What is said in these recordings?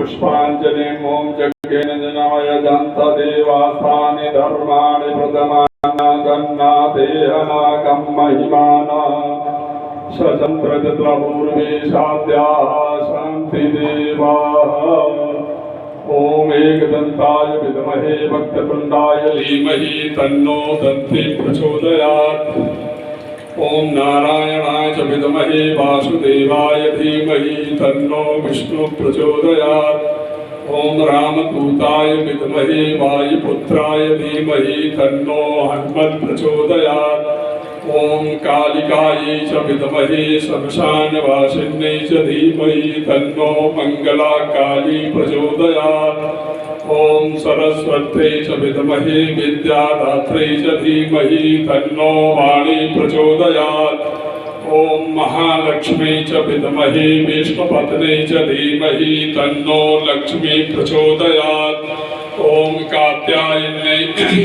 पुष्पाञ्जलिं ॐ यज्ञेन जनमय दन्त देवास्तानि धर्माणि प्रथमानागन्नाथेहनाकं महिमाना सचन्द्रचन्द्रपूर्वेशाद्याः शान्तिदेवाः ॐ एकदन्ताय विद्महे वक्रतुण्डाय धीमहि तन्नो दन्ति प्रचोदयात् ओम नारायणाय च विद्महे वासुदेवाय धीमहि तन्नो विष्णु प्रचोदयात् ओम रामदूताय विद्महे वायुपुत्राय धीमहि तन्नो हनुमत् प्रचोदयात् ओम कालिकायै च विद्महे श्मशानवासिन्यै च धीमहि तन्नो मङ्गलाकाली प्रचोदयात् ओम सरस्वत्यै च विद्महे विद्यादात्रै च धीमहि तन्नो वाणी प्रचोदयात् ओम महालक्ष्मी च विद्महे विष्णुपत्न्यै च धीमहि तन्नो लक्ष्मी प्रचोदयात् ओम कात्यायन्यै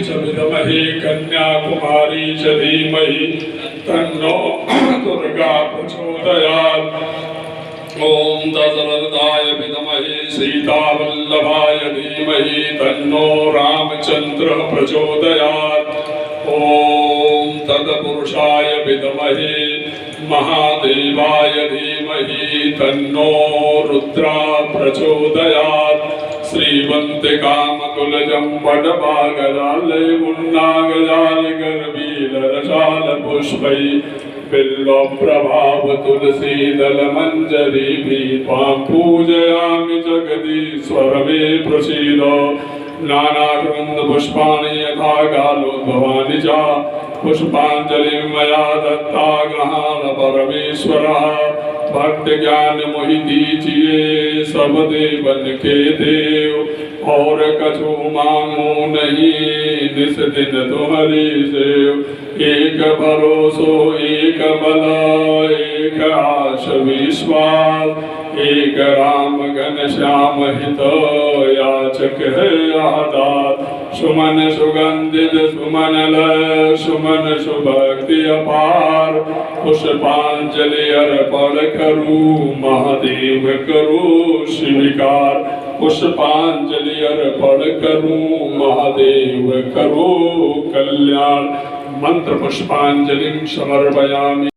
च विद्महे कन्याकुमारी च धीमहि तन्नो दुर्गा प्रचोदयात् ओम दशरथाय विद्महे सीतावल्लभाय धीमहि तन्नो रामचंद्र प्रचोदयात् ओम तत्पुरुषाय विद्महे महादेवाय धीमहि तन्नो रुद्रा प्रचोदयात् श्रीवन्तिकामकुलजं वडभागजाले मुन्नागजालिगर्भीलरसालपुष्पै बिल्वप्रभाव तुलसीदलमञ्जरीभिः त्वां पूजयामि जगदीश्वर मे प्रसीद नानागन्धपुष्पाणि यथा गालोद्भवानि च पुष्पाञ्जलिं मया दत्ता गृहाण परमेश्वरः भक्त ज्ञान मोहि दीजिए सब देवन के देव और कछु मांगो नहीं निस दिन तुम्हारी सेव एक भरोसो एक बल एक आश विश्वास एक राम घनश्याम हित याचक है आदात सुमन सुगंधित सुमन लय सुमन सुभक्ति अपार पुष्पांजलि अर्पण करूं महादेव करूं स्वीकार पुष्पांजलि अर्पण करूं महादेव करूं कल्याण मंत्र पुष्पांजलिं समर्पयामि।